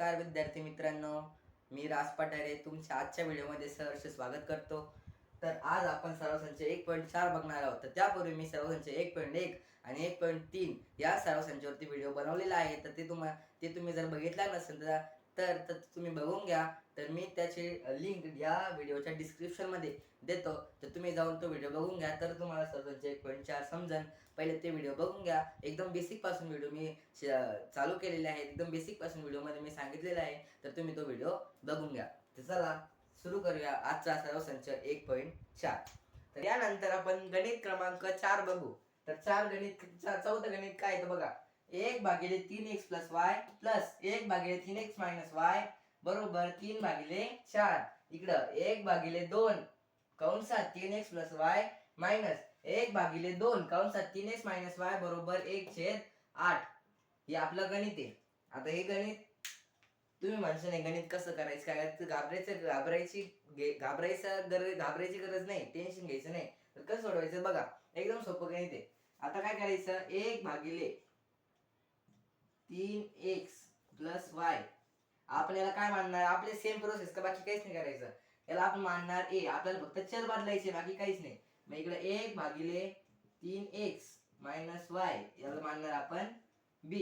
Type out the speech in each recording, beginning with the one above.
नमस्कार विद्यार्थी मित्रांनो, मी राज पठारे तुमच्या आजच्या व्हिडिओमध्ये सहर्ष स्वागत करतो. तर आज आपण सराव संच 1.4 बघणार आहोत. तर त्यापूर्वी मी सराव संच 1.1 आणि 1.3 या सराव संचावरती व्हिडिओ बनवलेला आहे. तर ते तुम्ही जर बघितला नसेल तर तर तुम्ही बघून घ्या. तर मी त्याची लिंक या व्हिडिओच्या डिस्क्रिप्शनमध्ये देतो. तर तुम्ही जाऊन तो व्हिडिओ बघून घ्या, तर तुम्हाला सराव संच 1.4 समजेल. पहिले ते व्हिडिओ बघून घ्या. एकदम बेसिक पासून व्हिडिओ मी चालू केलेले आहे. एकदम बेसिक पासून व्हिडिओमध्ये मी सांगितलेलं आहे. तर तुम्ही तो व्हिडिओ बघून घ्या. तर चला सुरू करूया आजचा सराव संच 1.4. तर यानंतर आपण गणित क्रमांक 4 बघू. तर चौथं गणित काय आहे तर बघा, 1/3x + y plus 1/3x - y बरोबर 3/4. इकडं 1/2 कंसात 3x + y मायनस 1/2 कंसात 3x - y बरोबर 1/8. हे आपलं गणित आहे. आता हे गणित तुम्ही म्हणशाल हे गणित कसं करायचं, काय घाबरायची गरज नाही, टेन्शन घ्यायचं नाही. तर कसं सोडवायचं बघा, एकदम सोपं गणित आहे. आता काय करायचं, 1/3x + y आपण याला काय मानणार, आपले सेम प्रोसेस का, बाकी काहीच नाही करायचं. याला आपण मानणार a, आपल्याला फक्त चल बदलायचे, बाकी काहीच नाही. मग इकडे 1/3x - y याला मानणार आपण b.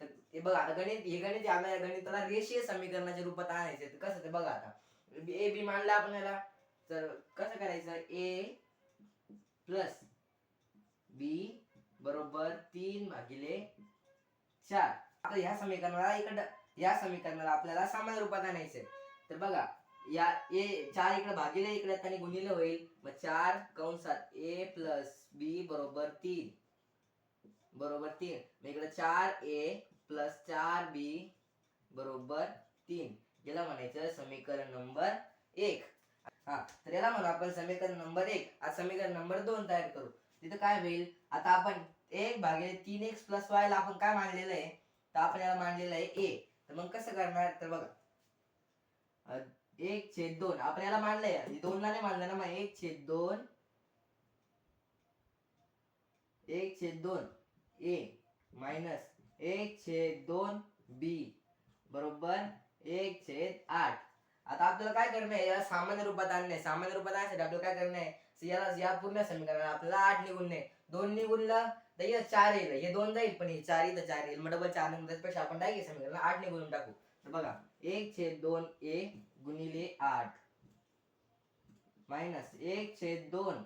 तर हे बघा, आता हे गणित आपल्या गणिताला रेषीय समीकरणाच्या रूपात आणायचे. तर कसं ते बघा, आता a b मानलं आपण याला, तर कसं करायचं, a + b बरोबर 3/4. आता या समीकरणाला आपल्याला समान रूपात आणायचंय. तर बघा, या 4 इकडे भागिले इकडे आणि गुणिले होईल. मग 4 कंसात a + b बरोबर 3 बरोबर 3. मग इकडे 4a + 4b बरोबर 3. याला म्हणायचं समीकरण नंबर 1. तर याला म्हणू आपण समीकरण नंबर 1. आज समीकरण नंबर 2 तयार करू. तिथं काय होईल, आता आपण 1/3x + y ला आपण काय मानलेलं आहे, तर आपण याला मानलेलं आहे a. तर मग कसं करणार, तर बघा 1/2 आपण याला मानलंय, 2 ला नाही मानलं ना, मग 1/2 a मायनस 1/2 b बरोबर 1/8. आता आपल्याला काय करणं आहे, याला सामान्य रूपात आणणे. सामान्य रूपात आणण्यासाठी आपल्याला काय करणं आहे, याला या पूर्ण समीकरणाला आपल्याला 8 निघून नये. 2 निघूनला तर हे 4 येईल, हे 2 जाईल, पण हे 4 इथं 4 येईल. मग डबल 4 निघून त्यापेक्षा आपण डायरेक्ट समीकरणाला 8 निघून टाकू. तर बघा 1/2 a गुणिले 8 मायनस 1/2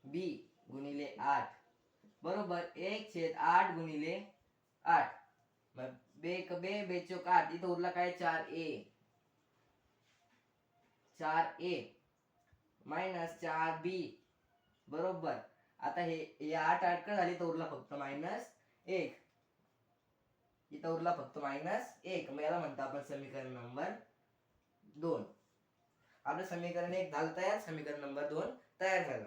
b गुणिले 8 बरोबर 1/8 गुणिले 8. मग बेचोक 8, इथं उरला काय 4a मायनस 4b बरोबर. आता हे 8 का झाली, तर उरला फक्त -1. इथं उरला फक्त -1. मग याला म्हणतो आपण समीकरण नंबर 2. आपलं समीकरण 1 झालं तयार, समीकरण नंबर 2 तयार झालं.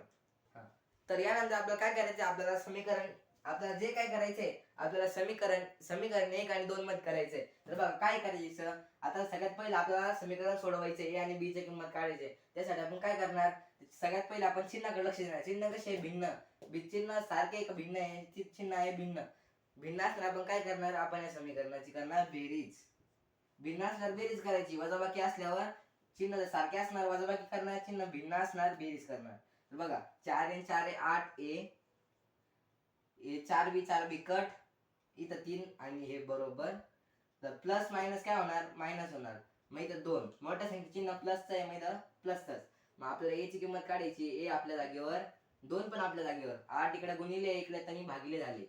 तर यानंतर आपल्याला काय करायचं, आपल्याला जे काय करायचंय, आपल्याला समीकरण 1 आणि 2 मध्ये करायचंय. तर बघा काय करायचं, आता सगळ्यात पहिले आपल्याला समीकरण सोडवायचे, a आणि b ची किंमत काढायची. त्यासाठी आपण काय करणार, सगळ्यात पहिले आपण चिन्हाकडे लक्ष देणार. चिन्ह कसे आहे, भिन्न. चिन्ह सारखे का भिन्न आहे, चिन्ह आहे भिन्न. भिन्न असल्यावर आपण काय करणार, आपण या समीकरणाची करणार बेरीज. भिन्न असल्यावर बेरीज करायची, वजाबाकी असल्यावर चिन्ह सारखे असणार वजाबाकी करणार, चिन्ह भिन्न असणार बेरीज करणार. तर बघा 4 आणि 4 8a, 4b 4b कट, इथं 3 आणि हे बरोबर. तर प्लस मायनस काय होणार, मायनस होणार. मग इथं 2 मोठ्या संख्या चिन्ह प्लसचं आहे, मग प्लसच. मग आपल्याला a ची किंमत काढायची. a आपल्या जागेवर, 2 पण आपल्या जागेवर, 8 इकडे गुणिले इकडे त्यांनी भागिले झाले.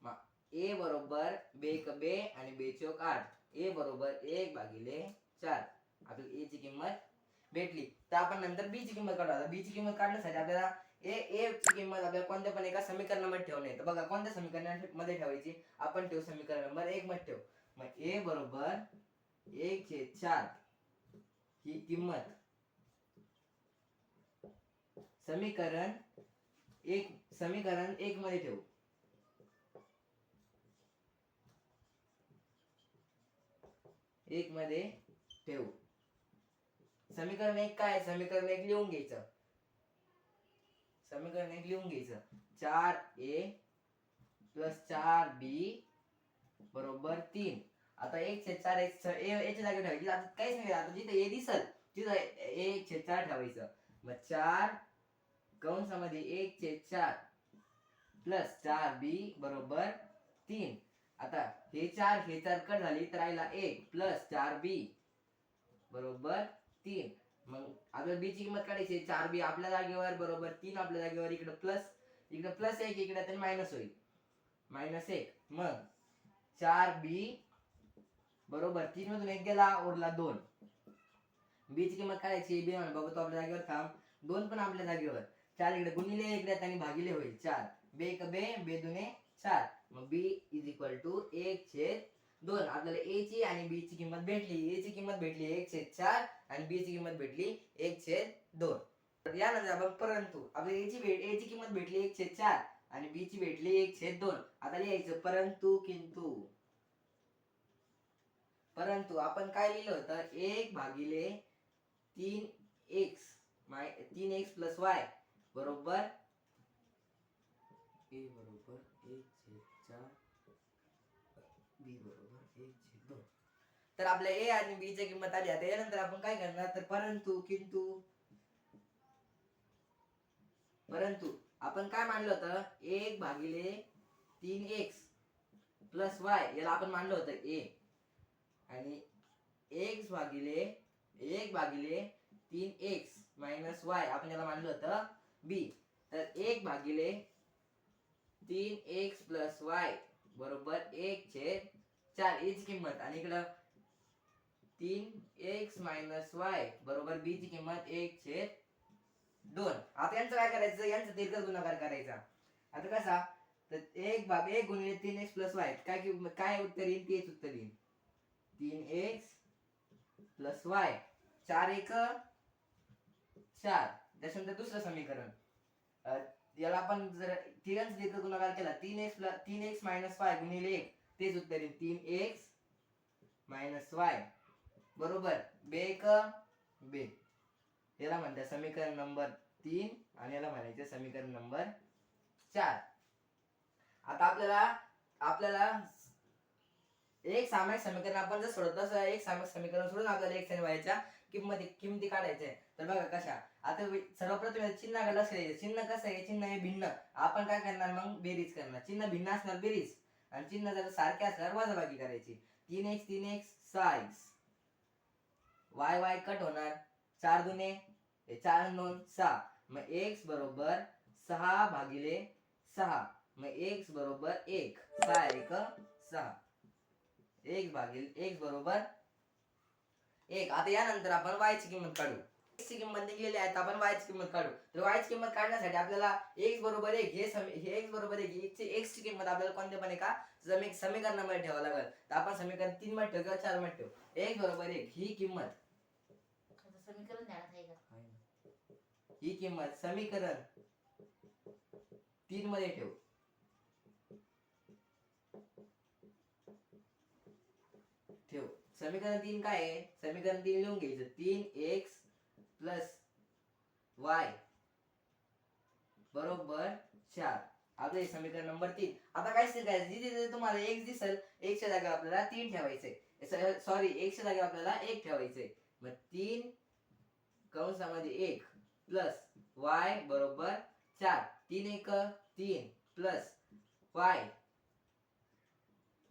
मग a बरोबर बे आणि बेचोक 8, a बरोबर 1/4. आपल्याला a ची किंमत भेटली. तर आपण नंतर b ची किंमत काढू. आता b ची किंमत काढण्यासाठी आपल्याला a ची किंमत आपल्याला कोणत्या पण एका समीकरणामध्ये ठेवणे. तर बघा कोणत्या समीकरणामध्ये ठेवायची, आपण ठेवू समीकरण नंबर 1 मध्ये ठेवू. मग a बरोबर 1/4 ही किंमत समीकरण 1 मध्ये ठेवू. समीकरण 1 काय, समीकरण 1 लिहून घ्यायचं. 4a + 4b बरोबर 3. आता 1/4 याच्या जागी ठेवायची. आता काहीच नाही, आता जिथे ए दिसल तिथं 1/4 ठेवायचं. मग 4 कंसामध्ये 1/4 प्लस 4b बरोबर 3. आता हे 4 कट झाली तर राहिला 1 प्लस 4b बरोबर 3. मग आता b ची किंमत काढायची. 4b आपल्या जागेवर बरोबर 3 आपल्या जागेवर, इकडे प्लस 1 इकडे तर मायनस होईल, -1. मग 4b बरोबर 3 मधून 1 गेला, उरला 2. b ची किंमत काढायची. b म्हणा बाबा तो आपल्या जागेवर थांब, 2 पण आपल्या जागेवर, 4 इकडे गुणिले इकडे आणि भागिले होईल 4. बे 2 4. मग b इज इक्वल टू 1/2. आपल्याला a ची आणि b ची किंमत भेटली. a ची किंमत भेटली 1/4 आणि b ची किंमत भेटली 1/2. तर यानंतर आपण परंतु आपल्याला a ची किंमत भेटली 1/4 आणि b ची भेटली 1/2. आता लिहायचं परंतु किंतु. परंतु आपण काय लिहिलं होतं, 1/3x 3x प्लस y बरोबर a बरोबर 1/4 b बरोबर 1/2. तर आपल्या a आणि b ची किंमत आली. आता यानंतर आपण काय करणार, तर परंतु किंतु. परंतु आपण काय मांडलं होतं, 1/3x प्लस y याला आपण मांडलं होतं a आणि 1/3x मायनस y आपण याला मांडलं होतं b. तर 1/3x प्लस y बरोबर 1/4 ची किंमत, आणि इकडं 3x मायनस y बरोबर b ची किंमत 1/2. आता यांचं काय करायचं, यांचा दीर्घ गुणाकार करायचा. आता कसा, तर 1 गुणिले 3x प्लस y काय उत्तर येईल, तेच उत्तर येईल. 3x plus y 4 1 4. त्याच्यानंतर दुसरं समीकरण, याला आपण जर तिघांचा दीर्घ गुणाकार केला, 3x मायनस y गुणिले 1 तेच उत्तर येईल. 3x मायनस y बरोबर बे 1 याला म्हणतात समीकरण नंबर 3 आणि याला म्हणायचे समीकरण नंबर 4. आता आपल्याला एक सामायिक समीकरण आपण जर सोडत तसं एक सामायिक समीकरण सोडून आपल्याला x आणि y च्या किमती काढायच्या. तर बघा कशा. आता सर्वप्रथम चिन्हाकडे लक्ष द्यायचं. चिन्ह कसं आहे, चिन्ह हे भिन्न. आपण काय करणार, मग बेरीज करणार. चिन्ह भिन्न असणार बेरीज, आणि चिन्ह जर सारखे असल्यावर वजाबाकी करायची. 3x 6x, y कट होणार, 4 दुने 4 2 6. मग x बरोबर 6/6. मग x बरोबर 1 6 1 6. x बरोबर 1. आता यानंतर आपण y ची किंमत काढू. x ची किंमत निघलेली आहे, तर आपण y ची किंमत काढू. तर y ची किंमत काढण्यासाठी आपल्याला x बरोबर 1 हे x बरोबर 1 x ची किंमत आपल्याला कोणत्या पण एका समीकरणामध्ये ठेवावं लागेल. तर आपण समीकरण 3 मध्ये ठेवू किंवा 4 मध्ये ठेवू. x बरोबर 1 ही किंमत समीकरण ध्यानात आहे का, ही किंमत समीकरण 3 मध्ये ठेवू. समीकरण 3 काय आहे, समीकरण 3 लिहून घ्यायचं. 3x प्लस y बरोबर 4. आता हे समीकरण नंबर 3. आता काय करायचं, जिथे तुम्हाला x दिसेल x च्या जागी आपल्याला 3 ठेवायचंय. सॉरी, x च्या जागी आपल्याला 1 ठेवायचंय. मग 3 कंसामध्ये 1 प्लस y बरोबर 4. 3 1 3 प्लस y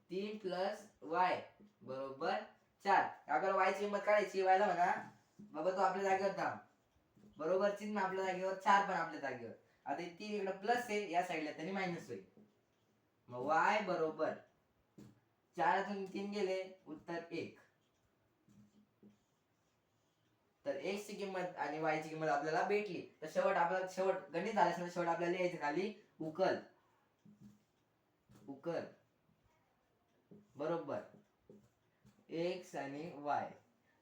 3 प्लस y बरोबर 4. आपल्याला y ची किंमत काढायची. y ला म्हणा बाबा तो आपल्या जागेवर थांब, बरोबर चिन्ह आपल्या जागेवर, 4 पण आपल्या जागेवर. आता 3 इकडे प्लस आहे, या साईडला तरी मायनस होईल. मग y बरोबर 4तून 3 गेले, उत्तर 1. तर x ची किंमत आणि y ची किंमत आपल्याला भेटली. तर शेवट गणित झाल्यानंतर शेवट आपल्याला लिहायचं खाली उकल बरोबर x आणि y.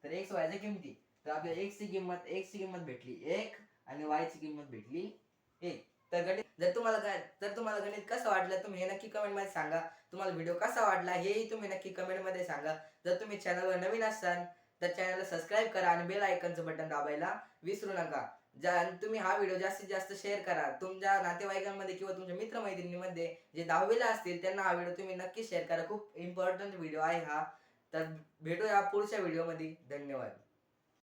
तर x y च्या किमती, तर आपल्याला x ची किंमत भेटली 1 आणि y ची किंमत भेटली 1. तर गणित जर तुम्हाला गणित कसं वाटलं तुम्ही हे नक्की कमेंट मध्ये सांगा. तुम्हाला व्हिडिओ कसा वाटला हेही तुम्ही नक्की कमेंट मध्ये सांगा. जर तुम्ही चॅनलवर नवीन असाल तर चॅनलला सबस्क्राईब करा आणि बेल आयकॉनचं बटन दाबायला विसरू नका. तुम्ही हा व्हिडिओ जास्तीत जास्त शेअर करा. तुमच्या नातेवाईकांमध्ये किंवा तुमच्या मित्रमैत्रिणींमध्ये जे 10वीला असतील त्यांना हा व्हिडिओ तुम्ही नक्की शेअर करा. खूप इम्पॉर्टंट व्हिडिओ आहे हा. तर भेटूया पुढच्या व्हिडिओमध्ये. धन्यवाद.